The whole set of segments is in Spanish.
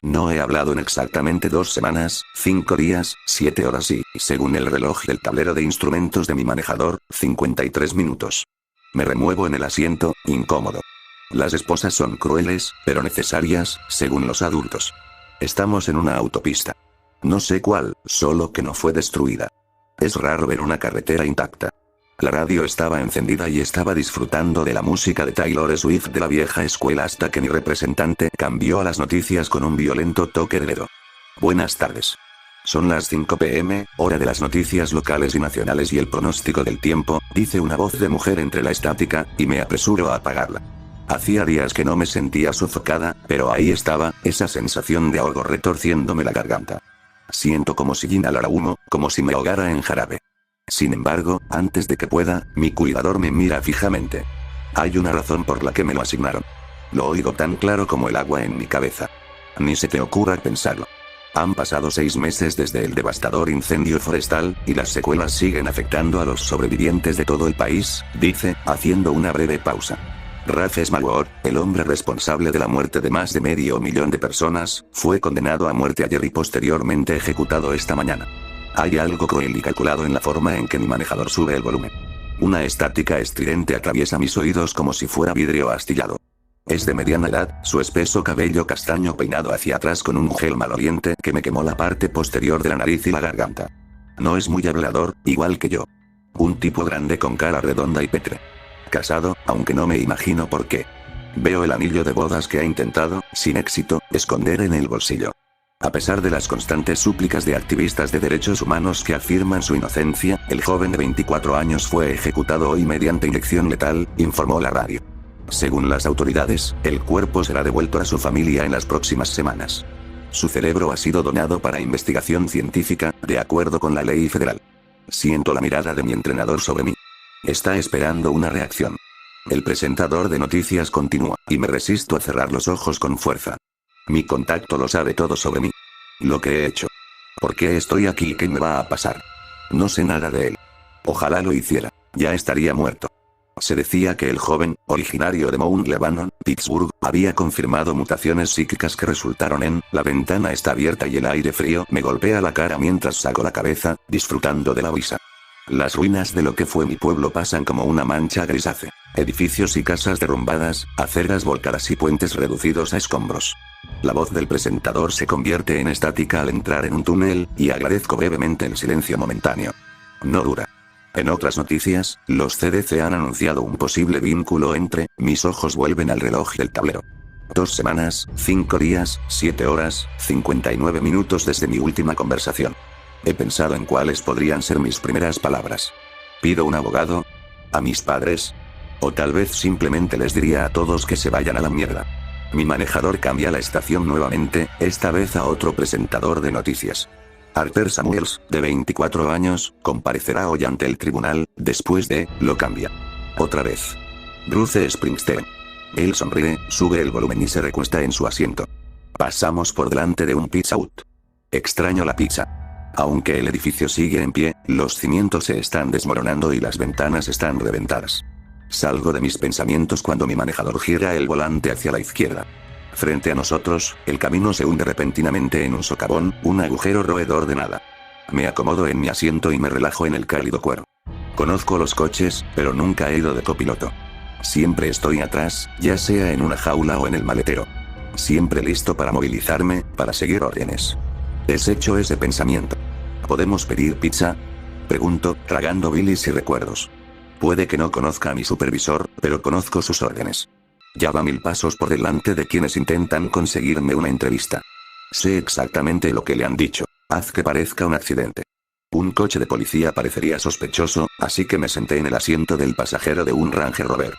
No he hablado en exactamente 2 semanas, 5 días, 7 horas y, según el reloj del tablero de instrumentos de mi manejador, 53 minutos. Me remuevo en el asiento, incómodo. Las esposas son crueles, pero necesarias, según los adultos. Estamos en una autopista. No sé cuál, solo que no fue destruida. Es raro ver una carretera intacta. La radio estaba encendida y estaba disfrutando de la música de Taylor Swift de la vieja escuela hasta que mi representante cambió a las noticias con un violento toque de dedo. Buenas tardes. Son las 5 p.m., hora de las noticias locales y nacionales y el pronóstico del tiempo, dice una voz de mujer entre la estática, y me apresuro a apagarla. Hacía días que no me sentía sofocada, pero ahí estaba, esa sensación de ahogo retorciéndome la garganta. Siento como si inhalara humo, como si me ahogara en jarabe. Sin embargo, antes de que pueda, mi cuidador me mira fijamente. Hay una razón por la que me lo asignaron. Lo oigo tan claro como el agua en mi cabeza. Ni se te ocurra pensarlo. Han pasado 6 meses desde el devastador incendio forestal, y las secuelas siguen afectando a los sobrevivientes de todo el país, dice, haciendo una breve pausa. Ralph Smallwood, el hombre responsable de la muerte de más de 500.000 de personas, fue condenado a muerte ayer y posteriormente ejecutado esta mañana. Hay algo cruel y calculado en la forma en que mi manejador sube el volumen. Una estática estridente atraviesa mis oídos como si fuera vidrio astillado. Es de mediana edad, su espeso cabello castaño peinado hacia atrás con un gel maloliente que me quemó la parte posterior de la nariz y la garganta. No es muy hablador, igual que yo. Un tipo grande con cara redonda y petre. Casado, aunque no me imagino por qué. Veo el anillo de bodas que ha intentado, sin éxito, esconder en el bolsillo. A pesar de las constantes súplicas de activistas de derechos humanos que afirman su inocencia, el joven de 24 años fue ejecutado hoy mediante inyección letal, informó la radio. Según las autoridades, el cuerpo será devuelto a su familia en las próximas semanas. Su cerebro ha sido donado para investigación científica, de acuerdo con la ley federal. Siento la mirada de mi entrenador sobre mí. Está esperando una reacción. El presentador de noticias continúa, y me resisto a cerrar los ojos con fuerza. Mi contacto lo sabe todo sobre mí. Lo que he hecho. ¿Por qué estoy aquí y qué me va a pasar? No sé nada de él. Ojalá lo hiciera. Ya estaría muerto. Se decía que el joven, originario de Mount Lebanon, Pittsburgh, había confirmado mutaciones psíquicas que resultaron en, la ventana está abierta y el aire frío me golpea la cara mientras saco la cabeza, disfrutando de la brisa. Las ruinas de lo que fue mi pueblo pasan como una mancha grisácea. Edificios y casas derrumbadas, aceras volcadas y puentes reducidos a escombros. La voz del presentador se convierte en estática al entrar en un túnel, y agradezco brevemente el silencio momentáneo. No dura. En otras noticias, los CDC han anunciado un posible vínculo entre, mis ojos vuelven al reloj del tablero. 2 semanas, 5 días, 7 horas, 59 minutos desde mi última conversación. He pensado en cuáles podrían ser mis primeras palabras. ¿Pido un abogado? ¿A mis padres? O tal vez simplemente les diría a todos que se vayan a la mierda. Mi manejador cambia la estación nuevamente, esta vez a otro presentador de noticias. Arthur Samuels, de 24 años, comparecerá hoy ante el tribunal, después de, lo cambia. Otra vez. Bruce Springsteen. Él sonríe, sube el volumen y se recuesta en su asiento. Pasamos por delante de un Pizza Hut. Extraño la pizza. Aunque el edificio sigue en pie, los cimientos se están desmoronando y las ventanas están reventadas. Salgo de mis pensamientos cuando mi manejador gira el volante hacia la izquierda. Frente a nosotros, el camino se hunde repentinamente en un socavón, un agujero roedor de nada. Me acomodo en mi asiento y me relajo en el cálido cuero. Conozco los coches, pero nunca he ido de copiloto. Siempre estoy atrás, ya sea en una jaula o en el maletero. Siempre listo para movilizarme, para seguir órdenes. Desecho ese pensamiento. ¿Podemos pedir pizza? Pregunto, tragando bilis y recuerdos. Puede que no conozca a mi supervisor, pero conozco sus órdenes. Ya va 1000 pasos por delante de quienes intentan conseguirme una entrevista. Sé exactamente lo que le han dicho. Haz que parezca un accidente. Un coche de policía parecería sospechoso, así que me senté en el asiento del pasajero de un Range Rover.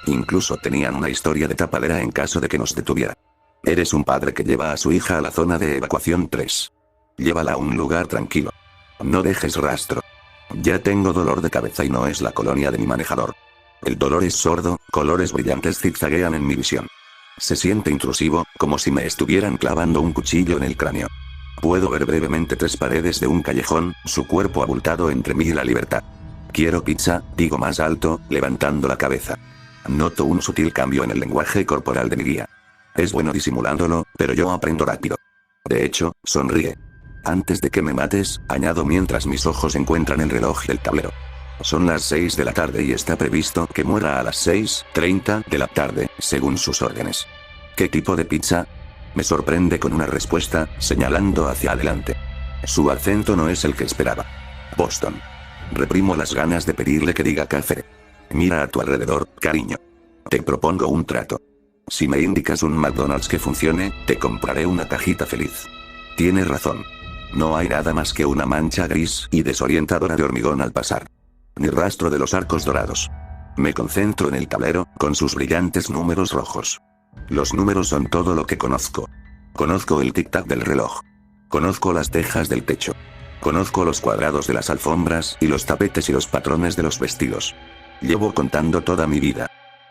Incluso tenían una historia de tapadera en caso de que nos detuviera. Eres un padre que lleva a su hija a la zona de evacuación 3. Llévala a un lugar tranquilo. No dejes rastro. Ya tengo dolor de cabeza y no es la colonia de mi manejador. El dolor es sordo, colores brillantes zigzaguean en mi visión. Se siente intrusivo, como si me estuvieran clavando un cuchillo en el cráneo. Puedo ver brevemente 3 paredes de un callejón, su cuerpo abultado entre mí y la libertad. Quiero pizza, digo más alto, levantando la cabeza. Noto un sutil cambio en el lenguaje corporal de mi guía. Es bueno disimulándolo, pero yo aprendo rápido. De hecho, sonríe. Antes de que me mates, añado mientras mis ojos encuentran el reloj del tablero. Son las 6 de la tarde y está previsto que muera a las 6:30 de la tarde, según sus órdenes. ¿Qué tipo de pizza? Me sorprende con una respuesta, señalando hacia adelante. Su acento no es el que esperaba. Boston. Reprimo las ganas de pedirle que diga café. Mira a tu alrededor, cariño. Te propongo un trato. Si me indicas un McDonald's que funcione, te compraré una cajita feliz. Tienes razón. No hay nada más que una mancha gris y desorientadora de hormigón al pasar. Ni rastro de los arcos dorados. Me concentro en el tablero, con sus brillantes números rojos. Los números son todo lo que conozco. Conozco el tic-tac del reloj. Conozco las tejas del techo. Conozco los cuadrados de las alfombras y los tapetes y los patrones de los vestidos. Llevo contando toda mi vida.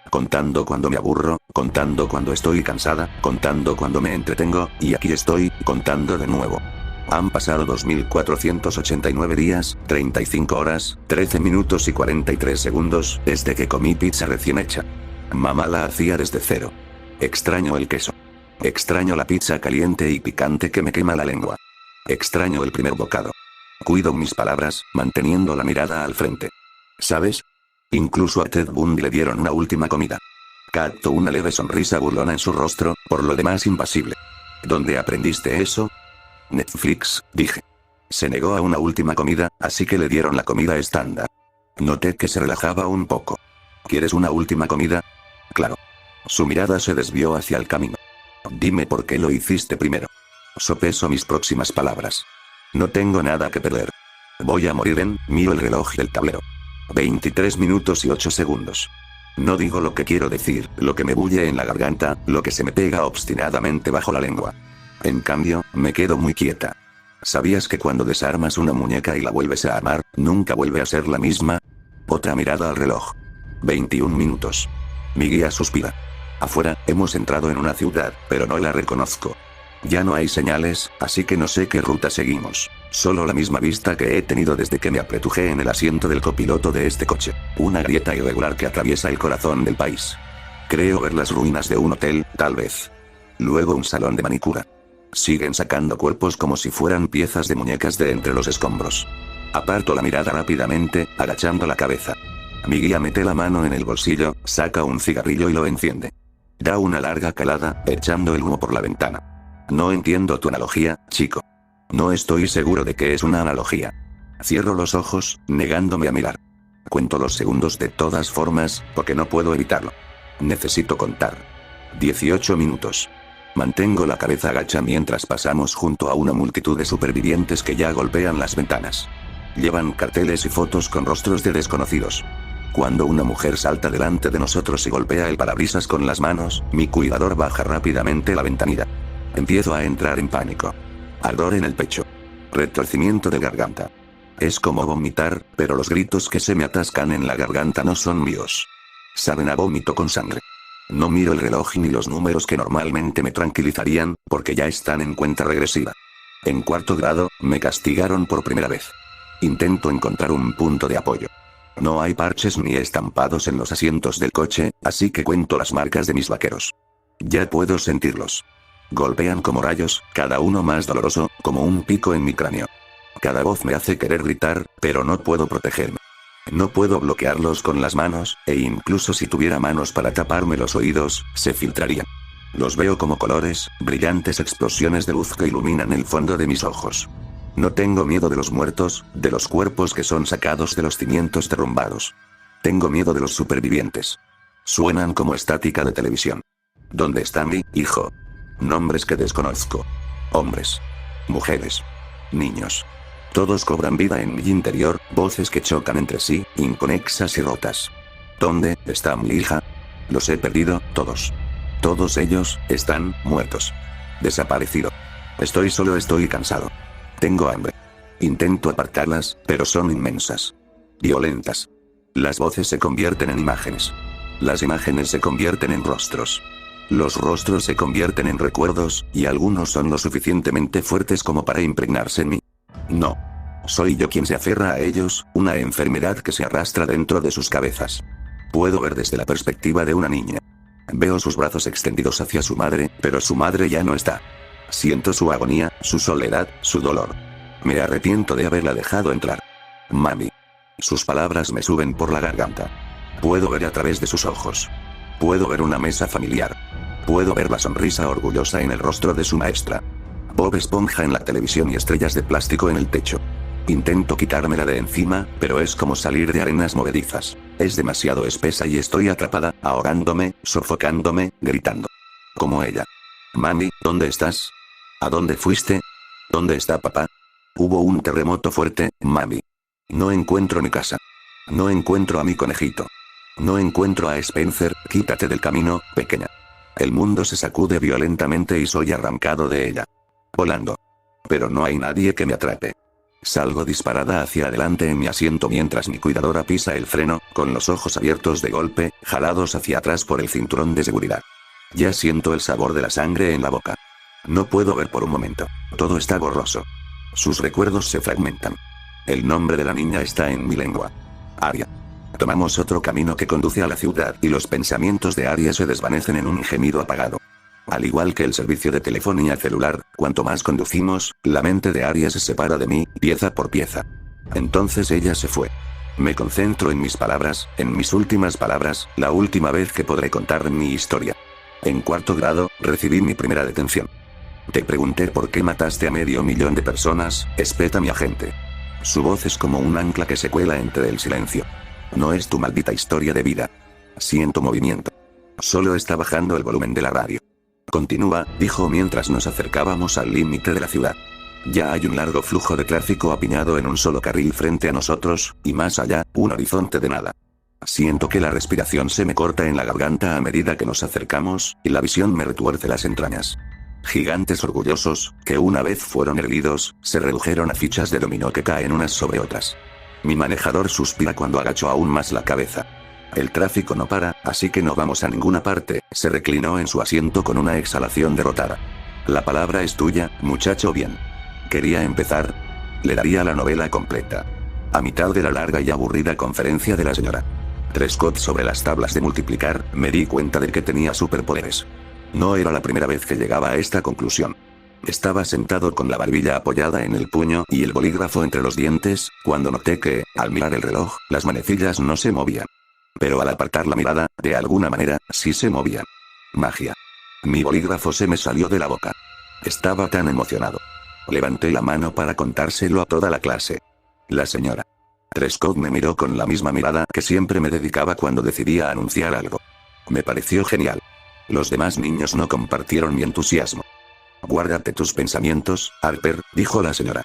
Contando cuando me aburro, contando cuando estoy cansada, contando cuando me entretengo, y aquí estoy, contando de nuevo. Han pasado 2489 días, 35 horas, 13 minutos y 43 segundos, desde que comí pizza recién hecha. Mamá la hacía desde cero. Extraño el queso. Extraño la pizza caliente y picante que me quema la lengua. Extraño el primer bocado. Cuido mis palabras, manteniendo la mirada al frente. ¿Sabes? Incluso a Ted Bundy le dieron una última comida. Captó una leve sonrisa burlona en su rostro, por lo demás impasible. ¿Dónde aprendiste eso? Netflix, dije. Se negó a una última comida, así que le dieron la comida estándar. Noté que se relajaba un poco. ¿Quieres una última comida? Claro. Su mirada se desvió hacia el camino. Dime por qué lo hiciste primero. Sopeso mis próximas palabras. No tengo nada que perder. Voy a morir miro el reloj del tablero. 23 minutos y 8 segundos. No digo lo que quiero decir, lo que me bulle en la garganta, lo que se me pega obstinadamente bajo la lengua. En cambio, me quedo muy quieta. ¿Sabías que cuando desarmas una muñeca y la vuelves a armar, nunca vuelve a ser la misma? Otra mirada al reloj. 21 minutos. Mi guía suspira. Afuera, hemos entrado en una ciudad, pero no la reconozco. Ya no hay señales, así que no sé qué ruta seguimos. Solo la misma vista que he tenido desde que me apretujé en el asiento del copiloto de este coche. Una grieta irregular que atraviesa el corazón del país. Creo ver las ruinas de un hotel, tal vez. Luego un salón de manicura. Siguen sacando cuerpos como si fueran piezas de muñecas de entre los escombros. Aparto la mirada rápidamente, agachando la cabeza. Mi guía mete la mano en el bolsillo, saca un cigarrillo y lo enciende. Da una larga calada, echando el humo por la ventana. No entiendo tu analogía, chico. No estoy seguro de que es una analogía. Cierro los ojos, negándome a mirar. Cuento los segundos de todas formas, porque no puedo evitarlo. Necesito contar. 18 minutos. Mantengo la cabeza agacha mientras pasamos junto a una multitud de supervivientes que ya golpean las ventanas. Llevan carteles y fotos con rostros de desconocidos. Cuando una mujer salta delante de nosotros y golpea el parabrisas con las manos, mi cuidador baja rápidamente la ventanilla. Empiezo a entrar en pánico. Ardor en el pecho. Retorcimiento de garganta. Es como vomitar, pero los gritos que se me atascan en la garganta no son míos. Saben a vómito con sangre. No miro el reloj ni los números que normalmente me tranquilizarían, porque ya están en cuenta regresiva. En 4º grado, me castigaron por primera vez. Intento encontrar un punto de apoyo. No hay parches ni estampados en los asientos del coche, así que cuento las marcas de mis vaqueros. Ya puedo sentirlos. Golpean como rayos, cada uno más doloroso, como un pico en mi cráneo. Cada voz me hace querer gritar, pero no puedo protegerme. No puedo bloquearlos con las manos, e incluso si tuviera manos para taparme los oídos, se filtrarían. Los veo como colores, brillantes explosiones de luz que iluminan el fondo de mis ojos. No tengo miedo de los muertos, de los cuerpos que son sacados de los cimientos derrumbados. Tengo miedo de los supervivientes. Suenan como estática de televisión. ¿Dónde está mi hijo? Nombres que desconozco. Hombres. Mujeres. Niños. Todos cobran vida en mi interior, voces que chocan entre sí, inconexas y rotas. ¿Dónde está mi hija? Los he perdido, todos. Todos ellos, están, muertos. Desaparecido. Estoy solo, estoy cansado. Tengo hambre. Intento apartarlas, pero son inmensas. Violentas. Las voces se convierten en imágenes. Las imágenes se convierten en rostros. Los rostros se convierten en recuerdos, y algunos son lo suficientemente fuertes como para impregnarse en mí. No. Soy yo quien se aferra a ellos, una enfermedad que se arrastra dentro de sus cabezas. Puedo ver desde la perspectiva de una niña. Veo sus brazos extendidos hacia su madre, pero su madre ya no está. Siento su agonía, su soledad, su dolor. Me arrepiento de haberla dejado entrar. Mami. Sus palabras me suben por la garganta. Puedo ver a través de sus ojos. Puedo ver una mesa familiar. Puedo ver la sonrisa orgullosa en el rostro de su maestra. Bob Esponja en la televisión y estrellas de plástico en el techo. Intento quitármela de encima, pero es como salir de arenas movedizas. Es demasiado espesa y estoy atrapada, ahogándome, sofocándome, gritando. Como ella. Mami, ¿dónde estás? ¿A dónde fuiste? ¿Dónde está papá? Hubo un terremoto fuerte, mami. No encuentro mi casa. No encuentro a mi conejito. No encuentro a Spencer, quítate del camino, pequeña. El mundo se sacude violentamente y soy arrancado de ella. Volando. Pero no hay nadie que me atrape. Salgo disparada hacia adelante en mi asiento mientras mi cuidadora pisa el freno, con los ojos abiertos de golpe, jalados hacia atrás por el cinturón de seguridad. Ya siento el sabor de la sangre en la boca. No puedo ver por un momento. Todo está borroso. Sus recuerdos se fragmentan. El nombre de la niña está en mi lengua. Aria. Tomamos otro camino que conduce a la ciudad y los pensamientos de Aria se desvanecen en un gemido apagado. Al igual que el servicio de telefonía celular, cuanto más conducimos, la mente de Aria se separa de mí, pieza por pieza. Entonces ella se fue. Me concentro en mis palabras, en mis últimas palabras, la última vez que podré contar mi historia. En 4º grado, recibí mi primera detención. Te pregunté por qué mataste a 500.000 de personas, espeta mi agente. Su voz es como un ancla que se cuela entre el silencio. No es tu maldita historia de vida. Siento movimiento. Solo está bajando el volumen de la radio. Continúa, dijo mientras nos acercábamos al límite de la ciudad. Ya hay un largo flujo de tráfico apiñado en un solo carril frente a nosotros, y más allá, un horizonte de nada. Siento que la respiración se me corta en la garganta a medida que nos acercamos, y la visión me retuerce las entrañas. Gigantes orgullosos, que una vez fueron erguidos, se redujeron a fichas de dominó que caen unas sobre otras. Mi manejador suspira cuando agacho aún más la cabeza. El tráfico no para, así que no vamos a ninguna parte, se reclinó en su asiento con una exhalación derrotada. La palabra es tuya, muchacho bien. Quería empezar. Le daría la novela completa. A mitad de la larga y aburrida conferencia de la señora Trescott sobre las tablas de multiplicar, me di cuenta de que tenía superpoderes. No era la primera vez que llegaba a esta conclusión. Estaba sentado con la barbilla apoyada en el puño y el bolígrafo entre los dientes, cuando noté que, al mirar el reloj, las manecillas no se movían. Pero al apartar la mirada, de alguna manera, sí se movían. Magia. Mi bolígrafo se me salió de la boca. Estaba tan emocionado. Levanté la mano para contárselo a toda la clase. La señora Trescott me miró con la misma mirada que siempre me dedicaba cuando decidía anunciar algo. Me pareció genial. Los demás niños no compartieron mi entusiasmo. Guárdate tus pensamientos, Harper, dijo la señora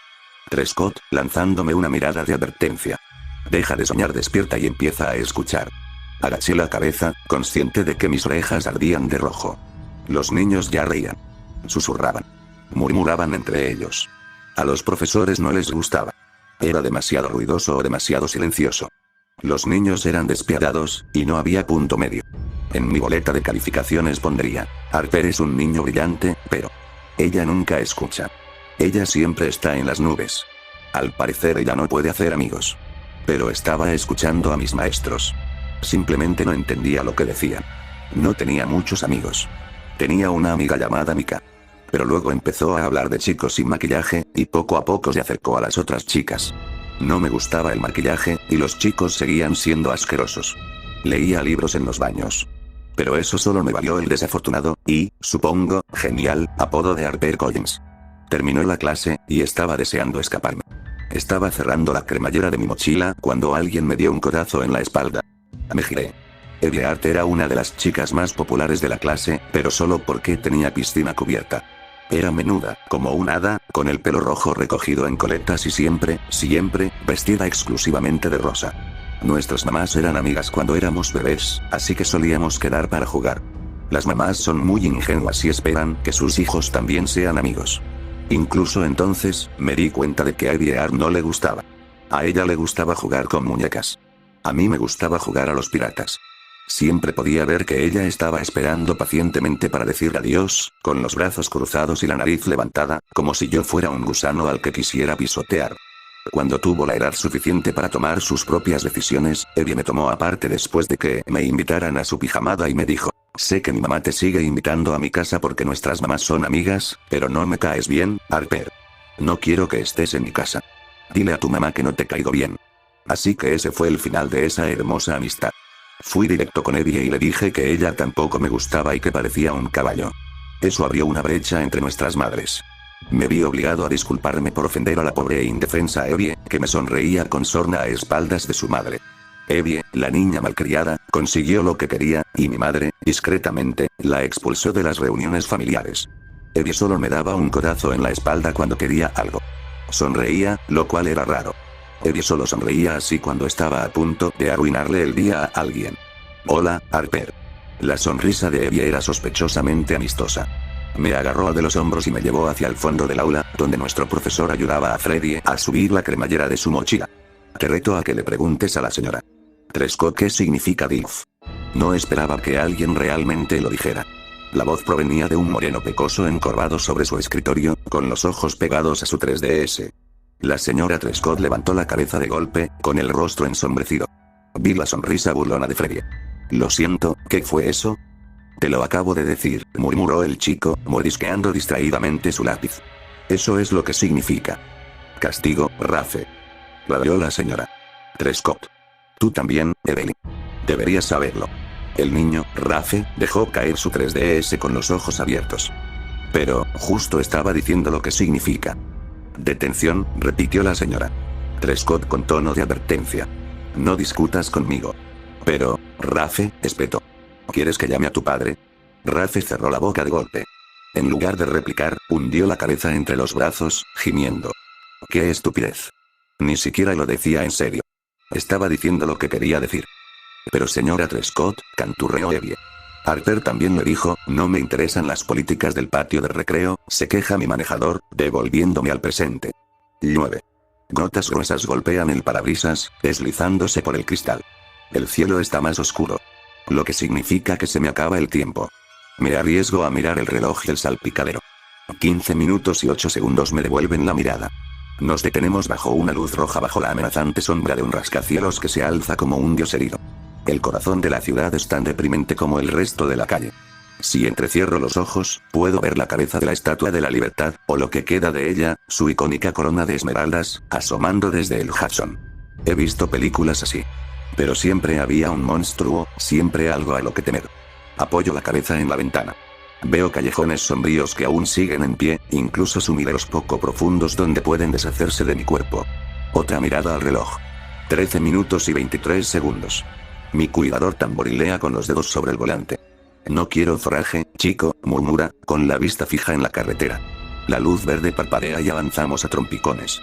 Trescott, lanzándome una mirada de advertencia. Deja de soñar despierta y empieza a escuchar. Agaché la cabeza, consciente de que mis orejas ardían de rojo. Los niños ya reían. Susurraban. Murmuraban entre ellos. A los profesores no les gustaba. Era demasiado ruidoso o demasiado silencioso. Los niños eran despiadados, y no había punto medio. En mi boleta de calificaciones pondría, Harper es un niño brillante, pero ella nunca escucha. Ella siempre está en las nubes. Al parecer ella no puede hacer amigos. Pero estaba escuchando a mis maestros. Simplemente no entendía lo que decían. No tenía muchos amigos. Tenía una amiga llamada Mika. Pero luego empezó a hablar de chicos sin maquillaje, y poco a poco se acercó a las otras chicas. No me gustaba el maquillaje, y los chicos seguían siendo asquerosos. Leía libros en los baños. Pero eso solo me valió el desafortunado, y, supongo, genial, apodo de Harper Collins. Terminó la clase, y estaba deseando escaparme. Estaba cerrando la cremallera de mi mochila cuando alguien me dio un codazo en la espalda. Me giré. Evie Hart era una de las chicas más populares de la clase, pero solo porque tenía piscina cubierta. Era menuda, como un hada, con el pelo rojo recogido en coletas y siempre, vestida exclusivamente de rosa. Nuestras mamás eran amigas cuando éramos bebés, así que solíamos quedar para jugar. Las mamás son muy ingenuas y esperan que sus hijos también sean amigos. Incluso entonces, me di cuenta de que a Evie Hart no le gustaba. A ella le gustaba jugar con muñecas. A mí me gustaba jugar a los piratas. Siempre podía ver que ella estaba esperando pacientemente para decir adiós, con los brazos cruzados y la nariz levantada, como si yo fuera un gusano al que quisiera pisotear. Cuando tuvo la edad suficiente para tomar sus propias decisiones, Evie me tomó aparte después de que me invitaran a su pijamada y me dijo: sé que mi mamá te sigue invitando a mi casa porque nuestras mamás son amigas, pero no me caes bien, Harper. No quiero que estés en mi casa. Dile a tu mamá que no te caigo bien. Así que ese fue el final de esa hermosa amistad. Fui directo con Evie y le dije que ella tampoco me gustaba y que parecía un caballo. Eso abrió una brecha entre nuestras madres. Me vi obligado a disculparme por ofender a la pobre e indefensa Evie, que me sonreía con sorna a espaldas de su madre. Evie, la niña malcriada, consiguió lo que quería, y mi madre, discretamente, la expulsó de las reuniones familiares. Evie solo me daba un codazo en la espalda cuando quería algo. Sonreía, lo cual era raro. Evie solo sonreía así cuando estaba a punto de arruinarle el día a alguien. Hola, Harper. La sonrisa de Evie era sospechosamente amistosa. Me agarró de los hombros y me llevó hacia el fondo del aula, donde nuestro profesor ayudaba a Freddy a subir la cremallera de su mochila. Te reto a que le preguntes a la señora Trescott qué significa DIF. No esperaba que alguien realmente lo dijera. La voz provenía de un moreno pecoso encorvado sobre su escritorio, con los ojos pegados a su 3DS. La señora Trescott levantó la cabeza de golpe, con el rostro ensombrecido. Vi la sonrisa burlona de Freddy. Lo siento, ¿qué fue eso? Te lo acabo de decir, murmuró el chico, mordisqueando distraídamente su lápiz. Eso es lo que significa. Castigo, Rafe. Ladrió la señora Trescott. Tú también, Evelyn. Deberías saberlo. El niño, Rafe, dejó caer su 3DS con los ojos abiertos. Pero, justo estaba diciendo lo que significa. Detención, repitió la señora Trescott con tono de advertencia. No discutas conmigo. Pero, Rafe, espetó. ¿Quieres que llame a tu padre? Rafe cerró la boca de golpe. En lugar de replicar, hundió la cabeza entre los brazos, gimiendo. ¡Qué estupidez! Ni siquiera lo decía en serio. Estaba diciendo lo que quería decir. Pero señora Trescott, canturreó Evie. Harper también le dijo, no me interesan las políticas del patio de recreo, se queja mi manejador, devolviéndome al presente. Llueve. Gotas gruesas golpean el parabrisas, deslizándose por el cristal. El cielo está más oscuro. Lo que significa que se me acaba el tiempo. Me arriesgo a mirar el reloj del salpicadero. 15 minutos y 8 segundos me devuelven la mirada. Nos detenemos bajo una luz roja bajo la amenazante sombra de un rascacielos que se alza como un dios herido. El corazón de la ciudad es tan deprimente como el resto de la calle. Si entrecierro los ojos, puedo ver la cabeza de la Estatua de la Libertad, o lo que queda de ella, su icónica corona de esmeraldas, asomando desde el Hudson. He visto películas así. Pero siempre había un monstruo, siempre algo a lo que temer. Apoyo la cabeza en la ventana. Veo callejones sombríos que aún siguen en pie, incluso sumideros poco profundos donde pueden deshacerse de mi cuerpo. Otra mirada al reloj. 13 minutos y 23 segundos. Mi cuidador tamborilea con los dedos sobre el volante. No quiero forraje, chico, murmura, con la vista fija en la carretera. La luz verde parpadea y avanzamos a trompicones.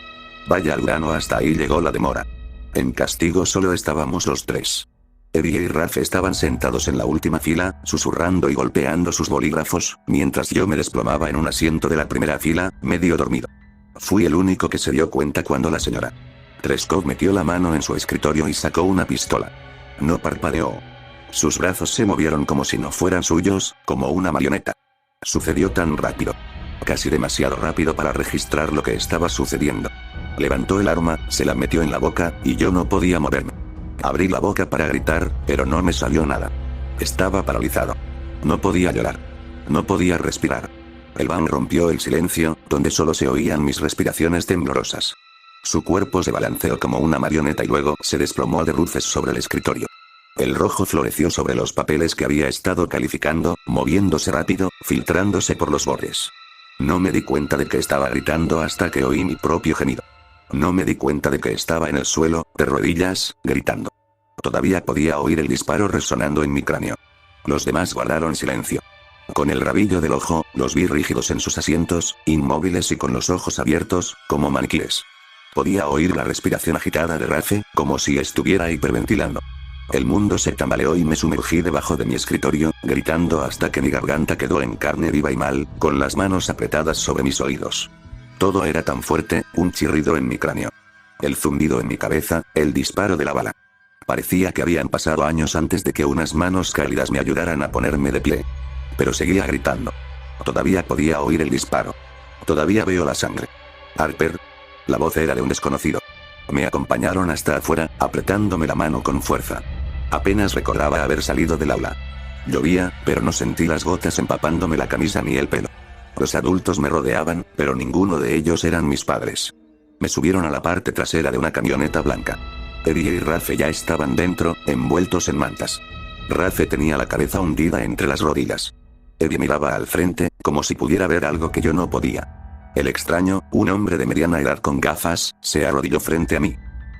Vaya al grano, hasta ahí llegó la demora. En castigo solo estábamos los tres. Evie y Rafe estaban sentados en la última fila, susurrando y golpeando sus bolígrafos, mientras yo me desplomaba en un asiento de la primera fila, medio dormido. Fui el único que se dio cuenta cuando la señora Trescott metió la mano en su escritorio y sacó una pistola. No parpadeó. Sus brazos se movieron como si no fueran suyos, como una marioneta. Sucedió tan rápido. Casi demasiado rápido para registrar lo que estaba sucediendo. Levantó el arma, se la metió en la boca, y yo no podía moverme. Abrí la boca para gritar, pero no me salió nada. Estaba paralizado. No podía llorar. No podía respirar. El van rompió el silencio, donde solo se oían mis respiraciones temblorosas. Su cuerpo se balanceó como una marioneta y luego se desplomó de bruces sobre el escritorio. El rojo floreció sobre los papeles que había estado calificando, moviéndose rápido, filtrándose por los bordes. No me di cuenta de que estaba gritando hasta que oí mi propio gemido. No me di cuenta de que estaba en el suelo, de rodillas, gritando. Todavía podía oír el disparo resonando en mi cráneo. Los demás guardaron silencio. Con el rabillo del ojo, los vi rígidos en sus asientos, inmóviles y con los ojos abiertos, como maniquíes. Podía oír la respiración agitada de Rafe, como si estuviera hiperventilando. El mundo se tambaleó y me sumergí debajo de mi escritorio, gritando hasta que mi garganta quedó en carne viva y mal, con las manos apretadas sobre mis oídos. Todo era tan fuerte, un chirrido en mi cráneo. El zumbido en mi cabeza, el disparo de la bala. Parecía que habían pasado años antes de que unas manos cálidas me ayudaran a ponerme de pie. Pero seguía gritando. Todavía podía oír el disparo. Todavía veo la sangre. Harper. La voz era de un desconocido. Me acompañaron hasta afuera, apretándome la mano con fuerza. Apenas recordaba haber salido del aula. Llovía, pero no sentí las gotas empapándome la camisa ni el pelo. Los adultos me rodeaban, pero ninguno de ellos eran mis padres. Me subieron a la parte trasera de una camioneta blanca. Eddie y Rafe ya estaban dentro, envueltos en mantas. Rafe tenía la cabeza hundida entre las rodillas. Eddie miraba al frente, como si pudiera ver algo que yo no podía. El extraño, un hombre de mediana edad con gafas, se arrodilló frente a mí.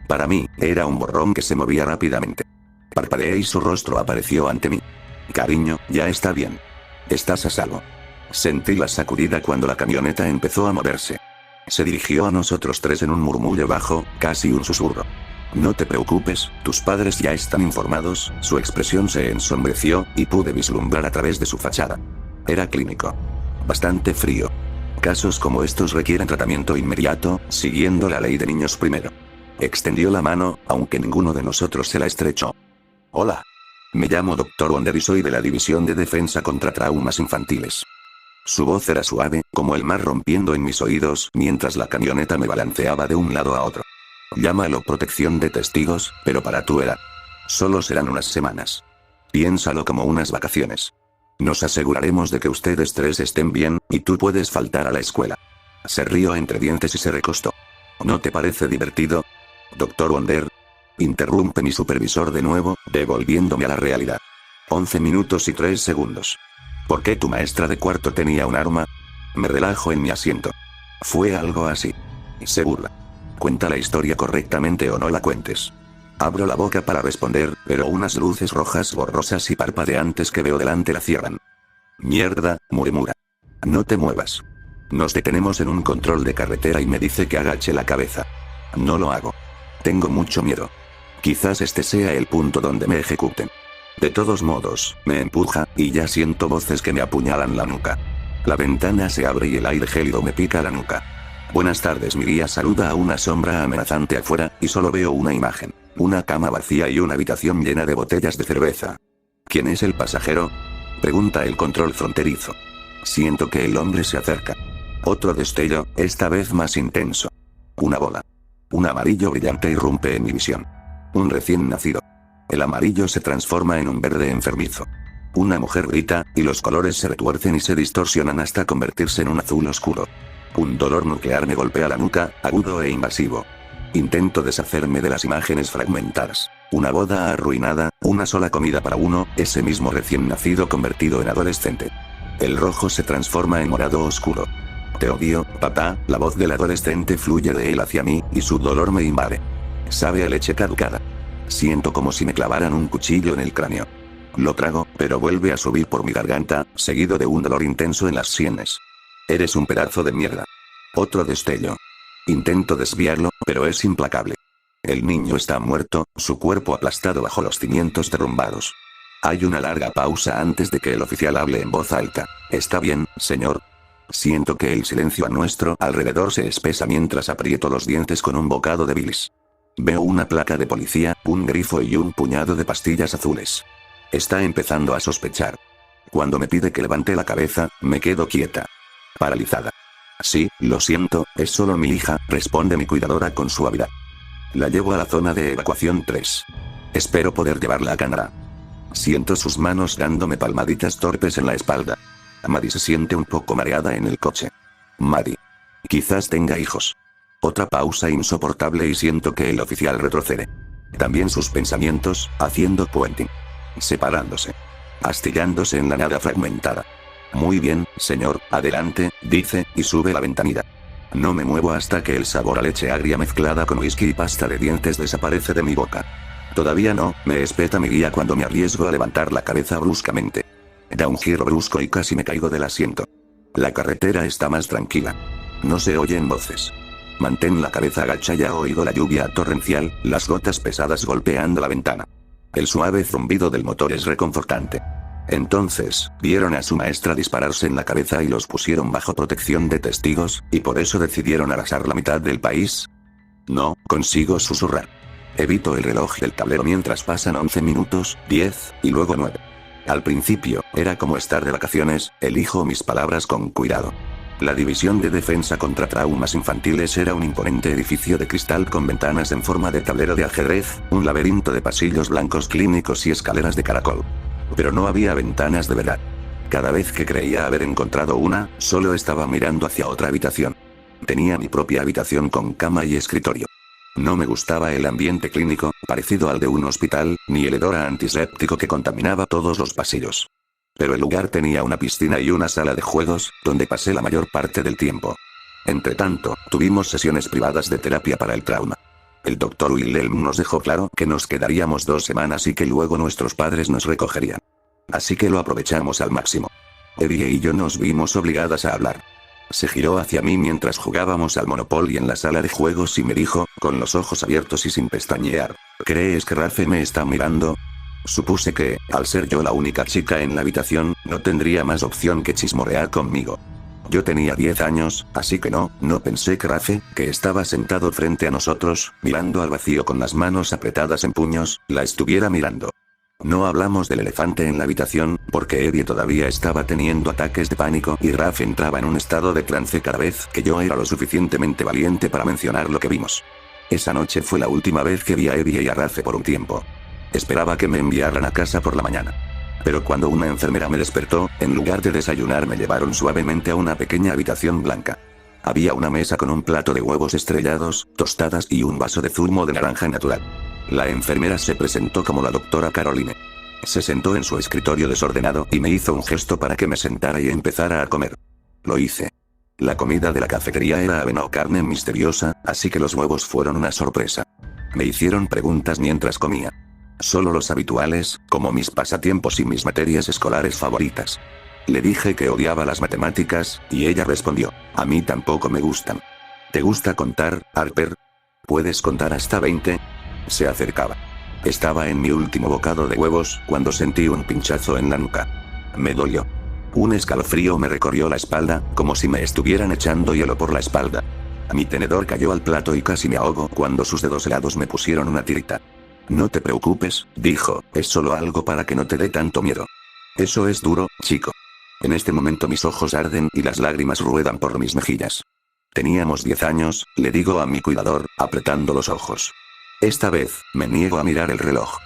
Para mí, era un borrón que se movía rápidamente. Parpadeé y su rostro apareció ante mí. Cariño, ya está bien. Estás a salvo. Sentí la sacudida cuando la camioneta empezó a moverse. Se dirigió a nosotros tres en un murmullo bajo, casi un susurro. No te preocupes, tus padres ya están informados. Su expresión se ensombreció, y pude vislumbrar a través de su fachada. Era clínico. Bastante frío. Casos como estos requieren tratamiento inmediato, siguiendo la ley de niños primero. Extendió la mano, aunque ninguno de nosotros se la estrechó. Hola. Me llamo Dr. Wonder y soy de la División de Defensa contra Traumas Infantiles. Su voz era suave, como el mar rompiendo en mis oídos, mientras la camioneta me balanceaba de un lado a otro. Llámalo protección de testigos, pero para tu edad. Solo serán unas semanas. Piénsalo como unas vacaciones. Nos aseguraremos de que ustedes tres estén bien, y tú puedes faltar a la escuela. Se rió entre dientes y se recostó. ¿No te parece divertido? Dr. Wonder. Interrumpe mi supervisor de nuevo, devolviéndome a la realidad. 11 minutos y 3 segundos. ¿Por qué tu maestra de cuarto tenía un arma? Me relajo en mi asiento. Fue algo así. Se burla. Cuenta la historia correctamente o no la cuentes. Abro la boca para responder, pero unas luces rojas borrosas y parpadeantes que veo delante la cierran. Mierda, murmura. No te muevas. Nos detenemos en un control de carretera y me dice que agache la cabeza. No lo hago. Tengo mucho miedo. Quizás este sea el punto donde me ejecuten. De todos modos, me empuja, y ya siento voces que me apuñalan la nuca. La ventana se abre y el aire gélido me pica la nuca. Buenas tardes, mi guía saluda a una sombra amenazante afuera, y solo veo una imagen. Una cama vacía y una habitación llena de botellas de cerveza. ¿Quién es el pasajero? Pregunta el control fronterizo. Siento que el hombre se acerca. Otro destello, esta vez más intenso. Una bola. Un amarillo brillante irrumpe en mi visión. Un recién nacido. El amarillo se transforma en un verde enfermizo. Una mujer grita, y los colores se retuercen y se distorsionan hasta convertirse en un azul oscuro. Un dolor nuclear me golpea la nuca, agudo e invasivo. Intento deshacerme de las imágenes fragmentadas. Una boda arruinada, una sola comida para uno, ese mismo recién nacido convertido en adolescente. El rojo se transforma en morado oscuro. Te odio, papá, la voz del adolescente fluye de él hacia mí, y su dolor me invade. Sabe a leche caducada. Siento como si me clavaran un cuchillo en el cráneo. Lo trago, pero vuelve a subir por mi garganta, seguido de un dolor intenso en las sienes. Eres un pedazo de mierda. Otro destello. Intento desviarlo, pero es implacable. El niño está muerto, su cuerpo aplastado bajo los cimientos derrumbados. Hay una larga pausa antes de que el oficial hable en voz alta. ¿Está bien, señor? Siento que el silencio a nuestro alrededor se espesa mientras aprieto los dientes con un bocado de bilis. Veo una placa de policía, un grifo y un puñado de pastillas azules. Está empezando a sospechar. Cuando me pide que levante la cabeza, me quedo quieta. Paralizada. Sí, lo siento, es solo mi hija, responde mi cuidadora con suavidad. La llevo a la zona de evacuación 3. Espero poder llevarla a Canadá. Siento sus manos dándome palmaditas torpes en la espalda. Maddie se siente un poco mareada en el coche. Maddie. Quizás tenga hijos. Otra pausa insoportable y siento que el oficial retrocede. También sus pensamientos, haciendo puenting. Separándose. Astillándose en la nada fragmentada. Muy bien, señor, adelante, dice, y sube la ventanilla. No me muevo hasta que el sabor a leche agria mezclada con whisky y pasta de dientes desaparece de mi boca. Todavía no, me espeta mi guía cuando me arriesgo a levantar la cabeza bruscamente. Da un giro brusco y casi me caigo del asiento. La carretera está más tranquila. No se oyen voces. Mantén la cabeza agacha y ya oigo la lluvia torrencial, las gotas pesadas golpeando la ventana. El suave zumbido del motor es reconfortante. Entonces, vieron a su maestra dispararse en la cabeza y los pusieron bajo protección de testigos, y por eso decidieron arrasar la mitad del país. No, consigo susurrar. Evito el reloj del tablero mientras pasan 11 minutos, 10, y luego 9. Al principio, era como estar de vacaciones, elijo mis palabras con cuidado. La División de Defensa contra Traumas Infantiles era un imponente edificio de cristal con ventanas en forma de tablero de ajedrez, un laberinto de pasillos blancos clínicos y escaleras de caracol. Pero no había ventanas de verdad. Cada vez que creía haber encontrado una, solo estaba mirando hacia otra habitación. Tenía mi propia habitación con cama y escritorio. No me gustaba el ambiente clínico, parecido al de un hospital, ni el hedor a antiséptico que contaminaba todos los pasillos. Pero el lugar tenía una piscina y una sala de juegos, donde pasé la mayor parte del tiempo. Entretanto, tuvimos sesiones privadas de terapia para el trauma. El doctor Wilhelm nos dejó claro que nos quedaríamos 2 semanas y que luego nuestros padres nos recogerían. Así que lo aprovechamos al máximo. Evie y yo nos vimos obligadas a hablar. Se giró hacia mí mientras jugábamos al Monopoly en la sala de juegos y me dijo, con los ojos abiertos y sin pestañear, ¿crees que Rafe me está mirando? Supuse que, al ser yo la única chica en la habitación, no tendría más opción que chismorear conmigo. Yo tenía 10 años, así que no pensé que Rafe, que estaba sentado frente a nosotros, mirando al vacío con las manos apretadas en puños, la estuviera mirando. No hablamos del elefante en la habitación, porque Evie todavía estaba teniendo ataques de pánico y Rafe entraba en un estado de trance cada vez que yo era lo suficientemente valiente para mencionar lo que vimos. Esa noche fue la última vez que vi a Evie y a Rafe por un tiempo. Esperaba que me enviaran a casa por la mañana. Pero cuando una enfermera me despertó, en lugar de desayunar me llevaron suavemente a una pequeña habitación blanca. Había una mesa con un plato de huevos estrellados, tostadas y un vaso de zumo de naranja natural. La enfermera se presentó como la doctora Caroline. Se sentó en su escritorio desordenado y me hizo un gesto para que me sentara y empezara a comer. Lo hice. La comida de la cafetería era avena o carne misteriosa, así que los huevos fueron una sorpresa. Me hicieron preguntas mientras comía. Solo los habituales, como mis pasatiempos y mis materias escolares favoritas. Le dije que odiaba las matemáticas, y ella respondió, a mí tampoco me gustan. ¿Te gusta contar, Harper? ¿Puedes contar hasta 20? Se acercaba. Estaba en mi último bocado de huevos, cuando sentí un pinchazo en la nuca. Me dolió. Un escalofrío me recorrió la espalda, como si me estuvieran echando hielo por la espalda. Mi tenedor cayó al plato y casi me ahogo cuando sus dedos helados me pusieron una tirita. No te preocupes, dijo, es solo algo para que no te dé tanto miedo. Eso es duro, chico. En este momento mis ojos arden y las lágrimas ruedan por mis mejillas. Teníamos 10 años, le digo a mi cuidador, apretando los ojos. Esta vez, me niego a mirar el reloj.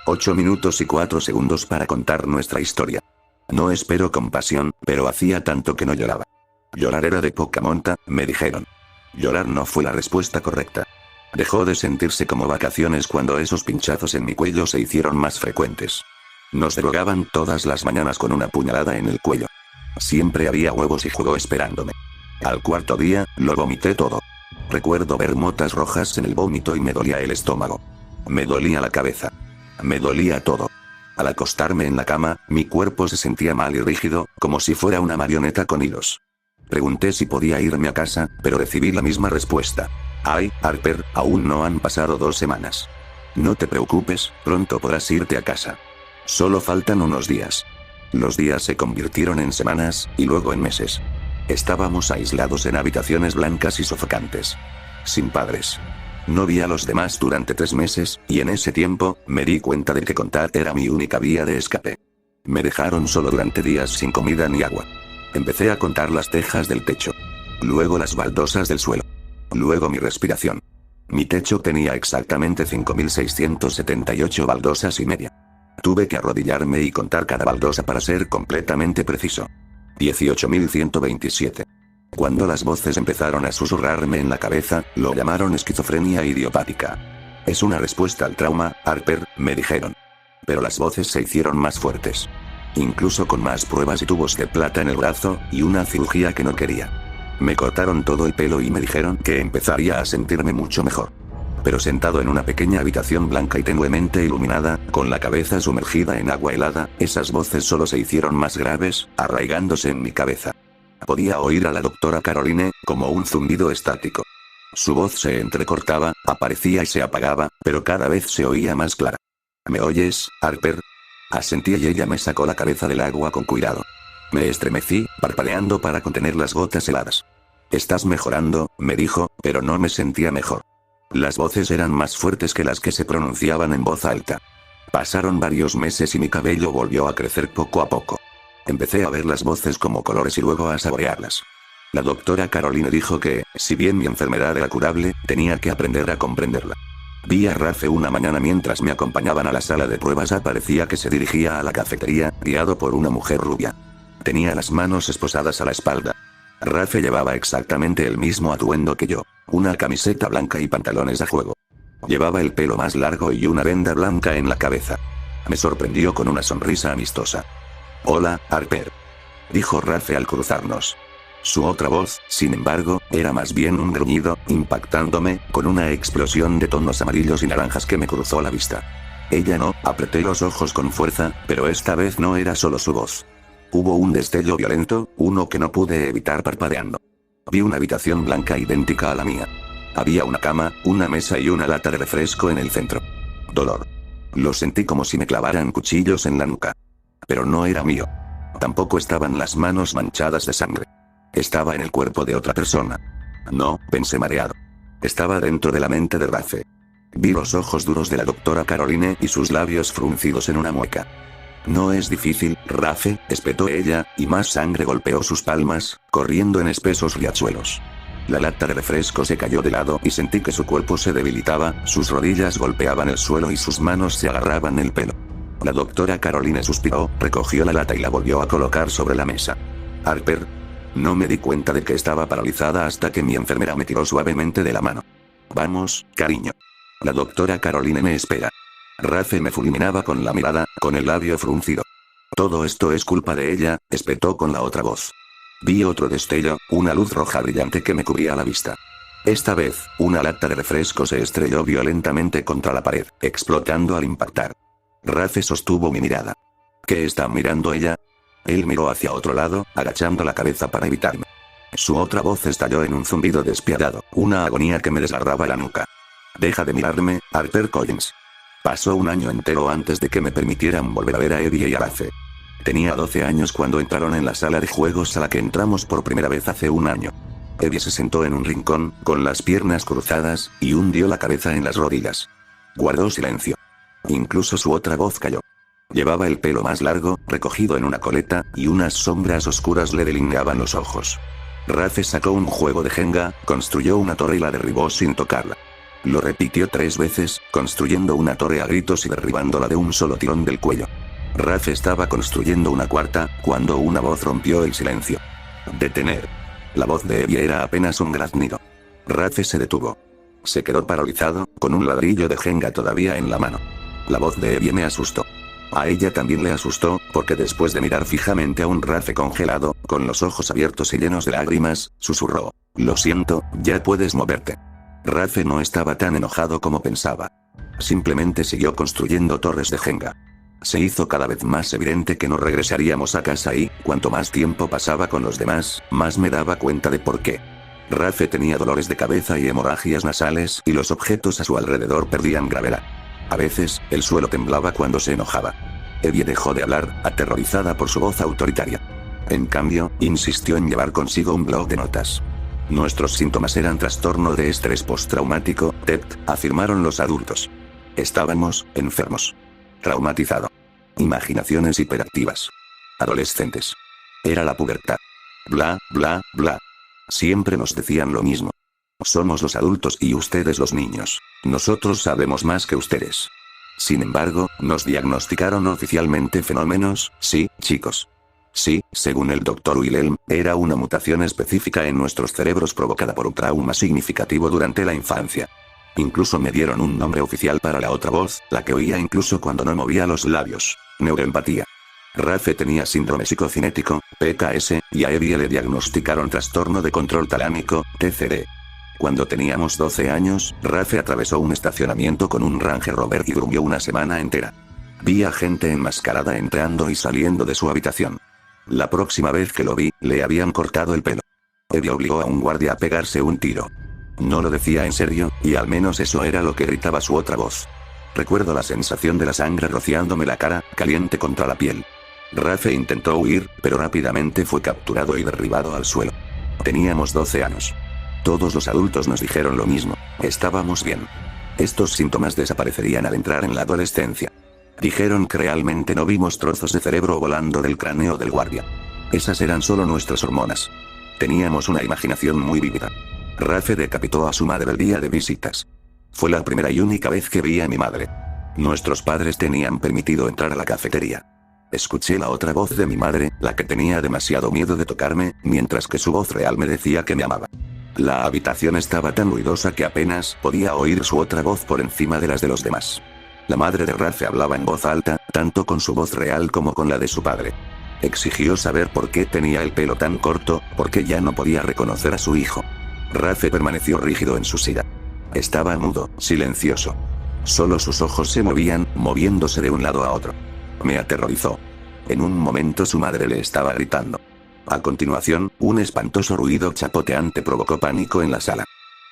8 minutos y 4 segundos para contar nuestra historia. No espero compasión, pero hacía tanto que no lloraba. Llorar era de poca monta, me dijeron. Llorar no fue la respuesta correcta. Dejó de sentirse como vacaciones cuando esos pinchazos en mi cuello se hicieron más frecuentes. Nos drogaban todas las mañanas con una puñalada en el cuello. Siempre había huevos y jugo esperándome. Al cuarto día, lo vomité todo. Recuerdo ver motas rojas en el vómito y me dolía el estómago. Me dolía la cabeza. Me dolía todo. Al acostarme en la cama, mi cuerpo se sentía mal y rígido, como si fuera una marioneta con hilos. Pregunté si podía irme a casa, pero recibí la misma respuesta. Ay, Harper, aún no han pasado 2 semanas. No te preocupes, pronto podrás irte a casa. Solo faltan unos días. Los días se convirtieron en semanas, y luego en meses. Estábamos aislados en habitaciones blancas y sofocantes. Sin padres. No vi a los demás durante 3 meses, y en ese tiempo, me di cuenta de que contar era mi única vía de escape. Me dejaron solo durante días sin comida ni agua. Empecé a contar las tejas del techo. Luego las baldosas del suelo. Luego mi respiración. Mi techo tenía exactamente 5.678 baldosas y media. Tuve que arrodillarme y contar cada baldosa para ser completamente preciso. 18.127. Cuando las voces empezaron a susurrarme en la cabeza, lo llamaron esquizofrenia idiopática. Es una respuesta al trauma, Harper, me dijeron. Pero las voces se hicieron más fuertes. Incluso con más pruebas y tubos de plata en el brazo, y una cirugía que no quería. Me cortaron todo el pelo y me dijeron que empezaría a sentirme mucho mejor. Pero sentado en una pequeña habitación blanca y tenuemente iluminada, con la cabeza sumergida en agua helada, esas voces solo se hicieron más graves, arraigándose en mi cabeza. Podía oír a la doctora Caroline, como un zumbido estático. Su voz se entrecortaba, aparecía y se apagaba, pero cada vez se oía más clara. ¿Me oyes, Harper? Asentí y ella me sacó la cabeza del agua con cuidado. Me estremecí, parpadeando para contener las gotas heladas. Estás mejorando, me dijo, pero no me sentía mejor. Las voces eran más fuertes que las que se pronunciaban en voz alta. Pasaron varios meses y mi cabello volvió a crecer poco a poco. Empecé a ver las voces como colores y luego a saborearlas. La doctora Caroline dijo que, si bien mi enfermedad era curable, tenía que aprender a comprenderla. Vi a Rafe una mañana mientras me acompañaban a la sala de pruebas. Parecía que se dirigía a la cafetería, guiado por una mujer rubia. Tenía las manos esposadas a la espalda. Rafe llevaba exactamente el mismo atuendo que yo, una camiseta blanca y pantalones a juego. Llevaba el pelo más largo y una venda blanca en la cabeza. Me sorprendió con una sonrisa amistosa. «Hola, Harper», dijo Rafe al cruzarnos. Su otra voz, sin embargo, era más bien un gruñido, impactándome, con una explosión de tonos amarillos y naranjas que me cruzó la vista. Ella no, apreté los ojos con fuerza, pero esta vez no era solo su voz. Hubo un destello violento, uno que no pude evitar parpadeando. Vi una habitación blanca idéntica a la mía. Había una cama, una mesa y una lata de refresco en el centro. Dolor. Lo sentí como si me clavaran cuchillos en la nuca. Pero no era mío. Tampoco estaban las manos manchadas de sangre. Estaba en el cuerpo de otra persona. No, pensé mareado. Estaba dentro de la mente de Rafe. Vi los ojos duros de la doctora Caroline y sus labios fruncidos en una mueca. «No es difícil, Rafe», espetó ella, y más sangre golpeó sus palmas, corriendo en espesos riachuelos. La lata de refresco se cayó de lado y sentí que su cuerpo se debilitaba, sus rodillas golpeaban el suelo y sus manos se agarraban el pelo. La doctora Caroline suspiró, recogió la lata y la volvió a colocar sobre la mesa. «Harper». No me di cuenta de que estaba paralizada hasta que mi enfermera me tiró suavemente de la mano. «Vamos, cariño. La doctora Caroline me espera». Rafe me fulminaba con la mirada, con el labio fruncido. «Todo esto es culpa de ella», espetó con la otra voz. Vi otro destello, una luz roja brillante que me cubría la vista. Esta vez, una lata de refresco se estrelló violentamente contra la pared, explotando al impactar. Rafe sostuvo mi mirada. «¿Qué está mirando ella?». Él miró hacia otro lado, agachando la cabeza para evitarme. Su otra voz estalló en un zumbido despiadado, una agonía que me desgarraba la nuca. «Deja de mirarme, Harper Collins». Pasó un año entero antes de que me permitieran volver a ver a Eddie y a Rafe. Tenía 12 años cuando entraron en la sala de juegos a la que entramos por primera vez hace un año. Eddie se sentó en un rincón, con las piernas cruzadas, y hundió la cabeza en las rodillas. Guardó silencio. Incluso su otra voz cayó. Llevaba el pelo más largo, recogido en una coleta, y unas sombras oscuras le delineaban los ojos. Rafe sacó un juego de Jenga, construyó una torre y la derribó sin tocarla. Lo repitió 3 veces, construyendo una torre a gritos y derribándola de un solo tirón del cuello. Rafe estaba construyendo una cuarta, cuando una voz rompió el silencio. «Detener». La voz de Evie era apenas un graznido. Rafe se detuvo. Se quedó paralizado, con un ladrillo de Jenga todavía en la mano. La voz de Evie me asustó. A ella también le asustó, porque después de mirar fijamente a un Rafe congelado, con los ojos abiertos y llenos de lágrimas, susurró: «Lo siento, ya puedes moverte». Rafe no estaba tan enojado como pensaba. Simplemente siguió construyendo torres de Jenga. Se hizo cada vez más evidente que no regresaríamos a casa y, cuanto más tiempo pasaba con los demás, más me daba cuenta de por qué. Rafe tenía dolores de cabeza y hemorragias nasales y los objetos a su alrededor perdían gravedad. A veces, el suelo temblaba cuando se enojaba. Evie dejó de hablar, aterrorizada por su voz autoritaria. En cambio, insistió en llevar consigo un bloc de notas. Nuestros síntomas eran trastorno de estrés postraumático, TEPT, afirmaron los adultos. Estábamos enfermos. Traumatizado. Imaginaciones hiperactivas. Adolescentes. Era la pubertad. Bla, bla, bla. Siempre nos decían lo mismo. Somos los adultos y ustedes los niños. Nosotros sabemos más que ustedes. Sin embargo, nos diagnosticaron oficialmente fenómenos, sí, chicos. Sí, según el Dr. Wilhelm, era una mutación específica en nuestros cerebros provocada por un trauma significativo durante la infancia. Incluso me dieron un nombre oficial para la otra voz, la que oía incluso cuando no movía los labios: neuroempatía. Rafe tenía síndrome psicocinético, PKS, y a Evie le diagnosticaron trastorno de control talámico, TCD. Cuando teníamos 12 años, Rafe atravesó un estacionamiento con un Range Rover y durmió una semana entera. Vi a gente enmascarada entrando y saliendo de su habitación. La próxima vez que lo vi, le habían cortado el pelo. Evie obligó a un guardia a pegarse un tiro. No lo decía en serio, y al menos eso era lo que gritaba su otra voz. Recuerdo la sensación de la sangre rociándome la cara, caliente contra la piel. Rafe intentó huir, pero rápidamente fue capturado y derribado al suelo. Teníamos 12 años. Todos los adultos nos dijeron lo mismo: estábamos bien. Estos síntomas desaparecerían al entrar en la adolescencia. Dijeron que realmente no vimos trozos de cerebro volando del cráneo del guardia. Esas eran solo nuestras hormonas. Teníamos una imaginación muy vívida. Rafe decapitó a su madre el día de visitas. Fue la primera y única vez que vi a mi madre. Nuestros padres tenían permitido entrar a la cafetería. Escuché la otra voz de mi madre, la que tenía demasiado miedo de tocarme, mientras que su voz real me decía que me amaba. La habitación estaba tan ruidosa que apenas podía oír su otra voz por encima de las de los demás. La madre de Rafe hablaba en voz alta, tanto con su voz real como con la de su padre. Exigió saber por qué tenía el pelo tan corto, porque ya no podía reconocer a su hijo. Rafe permaneció rígido en su silla. Estaba mudo, silencioso. Solo sus ojos se movían, moviéndose de un lado a otro. Me aterrorizó. En un momento su madre le estaba gritando. A continuación, un espantoso ruido chapoteante provocó pánico en la sala.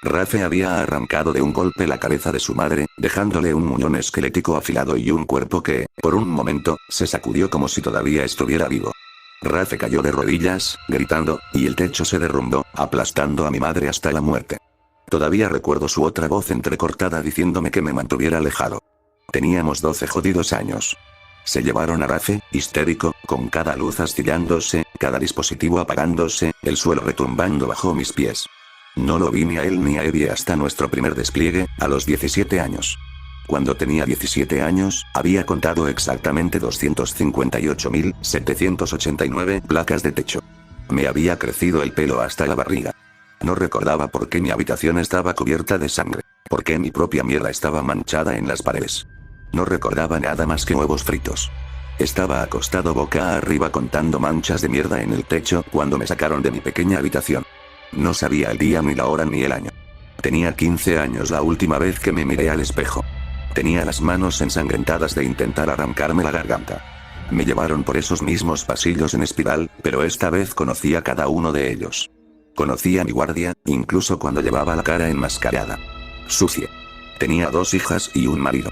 Rafe había arrancado de un golpe la cabeza de su madre, dejándole un muñón esquelético afilado y un cuerpo que, por un momento, se sacudió como si todavía estuviera vivo. Rafe cayó de rodillas, gritando, y el techo se derrumbó, aplastando a mi madre hasta la muerte. Todavía recuerdo su otra voz entrecortada diciéndome que me mantuviera alejado. Teníamos 12 jodidos años. Se llevaron a Rafe, histérico, con cada luz astillándose, cada dispositivo apagándose, el suelo retumbando bajo mis pies. No lo vi ni a él ni a Evie hasta nuestro primer despliegue, a los 17 años. Cuando tenía 17 años, había contado exactamente 258.789 placas de techo. Me había crecido el pelo hasta la barriga. No recordaba por qué mi habitación estaba cubierta de sangre, por qué mi propia mierda estaba manchada en las paredes. No recordaba nada más que huevos fritos. Estaba acostado boca arriba contando manchas de mierda en el techo cuando me sacaron de mi pequeña habitación. No sabía el día ni la hora ni el año. Tenía 15 años la última vez que me miré al espejo. Tenía las manos ensangrentadas de intentar arrancarme la garganta. Me llevaron por esos mismos pasillos en espiral, pero esta vez conocí a cada uno de ellos. Conocí a mi guardia, incluso cuando llevaba la cara enmascarada. Sucia. Tenía 2 hijas y un marido.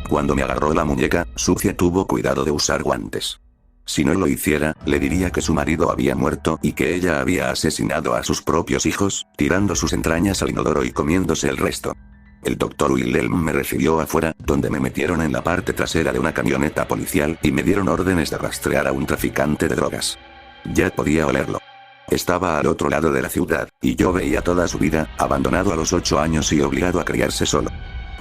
Cuando me agarró la muñeca, Sucia tuvo cuidado de usar guantes. Si no lo hiciera, le diría que su marido había muerto y que ella había asesinado a sus propios hijos, tirando sus entrañas al inodoro y comiéndose el resto. El doctor Wilhelm me recibió afuera, donde me metieron en la parte trasera de una camioneta policial y me dieron órdenes de rastrear a un traficante de drogas. Ya podía olerlo. Estaba al otro lado de la ciudad, y yo veía toda su vida, abandonado a los 8 años y obligado a criarse solo.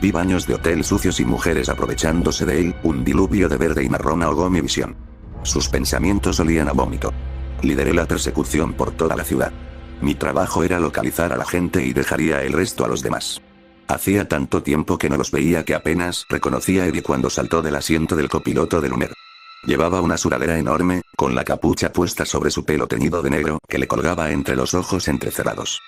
Vi baños de hotel sucios y mujeres aprovechándose de él, un diluvio de verde y marrón ahogó mi visión. Sus pensamientos olían a vómito. Lideré la persecución por toda la ciudad. Mi trabajo era localizar a la gente y dejaría el resto a los demás. Hacía tanto tiempo que no los veía que apenas reconocí a Eddie cuando saltó del asiento del copiloto del Hummer. Llevaba una sudadera enorme, con la capucha puesta sobre su pelo teñido de negro, que le colgaba entre los ojos entrecerrados.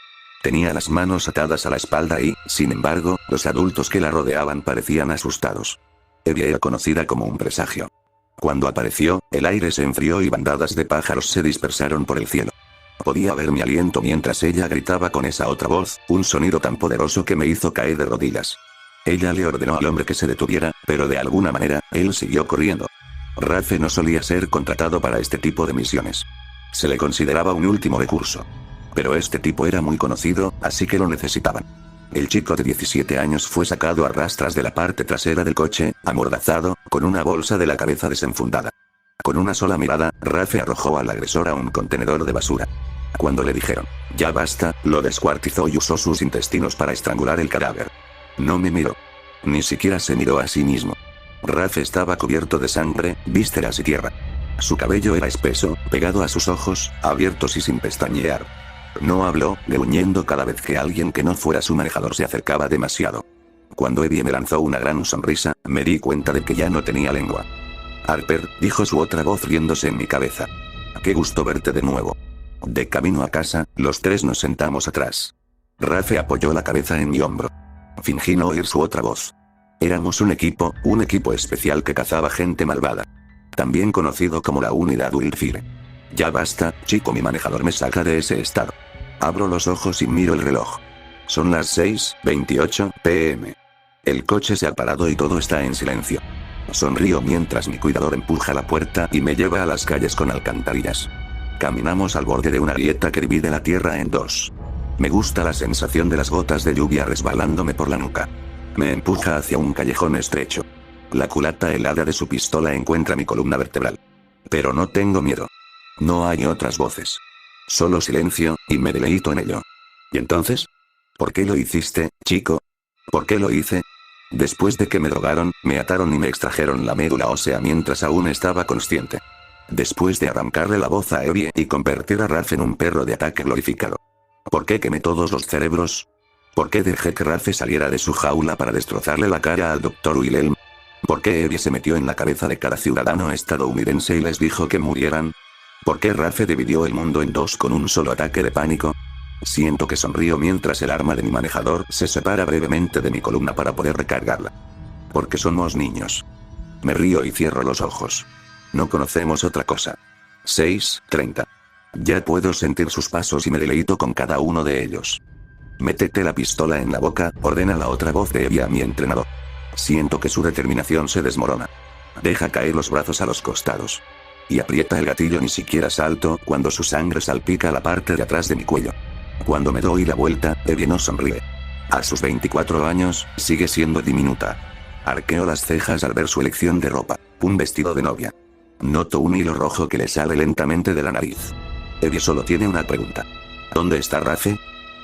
Tenía las manos atadas a la espalda y, sin embargo, los adultos que la rodeaban parecían asustados. Evie era conocida como un presagio. Cuando apareció, el aire se enfrió y bandadas de pájaros se dispersaron por el cielo. Podía ver mi aliento mientras ella gritaba con esa otra voz, un sonido tan poderoso que me hizo caer de rodillas. Ella le ordenó al hombre que se detuviera, pero de alguna manera, él siguió corriendo. Rafe no solía ser contratado para este tipo de misiones. Se le consideraba un último recurso. Pero este tipo era muy conocido, así que lo necesitaban. El chico de 17 años fue sacado a rastras de la parte trasera del coche, amordazado, con una bolsa de la cabeza desenfundada. Con una sola mirada, Rafe arrojó al agresor a un contenedor de basura. Cuando le dijeron, ya basta, lo descuartizó y usó sus intestinos para estrangular el cadáver. No me miró. Ni siquiera se miró a sí mismo. Rafe estaba cubierto de sangre, vísceras y tierra. Su cabello era espeso, pegado a sus ojos, abiertos y sin pestañear. No habló, gruñendo cada vez que alguien que no fuera su manejador se acercaba demasiado. Cuando Evie me lanzó una gran sonrisa, me di cuenta de que ya no tenía lengua. Harper, dijo su otra voz riéndose en mi cabeza. Qué gusto verte de nuevo. De camino a casa, los 3 nos sentamos atrás. Rafe apoyó la cabeza en mi hombro. Fingí no oír su otra voz. Éramos un equipo especial que cazaba gente malvada. También conocido como la Unidad Wildfire. Ya basta, chico, mi manejador me saca de ese estado. Abro los ojos y miro el reloj. Son las 6:28 p.m. El coche se ha parado y todo está en silencio. Sonrío mientras mi cuidador empuja la puerta y me lleva a las calles con alcantarillas. Caminamos al borde de una grieta que divide la tierra en 2. Me gusta la sensación de las gotas de lluvia resbalándome por la nuca. Me empuja hacia un callejón estrecho. La culata helada de su pistola encuentra mi columna vertebral. Pero no tengo miedo. No hay otras voces. Solo silencio, y me deleito en ello. ¿Y entonces? ¿Por qué lo hiciste, chico? ¿Por qué lo hice? Después de que me drogaron, me ataron y me extrajeron la médula ósea mientras aún estaba consciente. Después de arrancarle la voz a Evie y convertir a Ralph en un perro de ataque glorificado. ¿Por qué quemé todos los cerebros? ¿Por qué dejé que Ralph saliera de su jaula para destrozarle la cara al Dr. Wilhelm? ¿Por qué Evie se metió en la cabeza de cada ciudadano estadounidense y les dijo que murieran? ¿Por qué Ralph dividió el mundo en dos con un solo ataque de pánico? Siento que sonrío mientras el arma de mi manejador se separa brevemente de mi columna para poder recargarla. Porque somos niños. Me río y cierro los ojos. No conocemos otra cosa. 6:30. Ya puedo sentir sus pasos y me deleito con cada uno de ellos. Métete la pistola en la boca, ordena la otra voz de Evie a mi entrenador. Siento que su determinación se desmorona. Deja caer los brazos a los costados. Y aprieta el gatillo, ni siquiera salto cuando su sangre salpica la parte de atrás de mi cuello. Cuando me doy la vuelta, Evie no sonríe. A sus 24 años, sigue siendo diminuta. Arqueo las cejas al ver su elección de ropa, un vestido de novia. Noto un hilo rojo que le sale lentamente de la nariz. Evie solo tiene una pregunta. ¿Dónde está Rafe?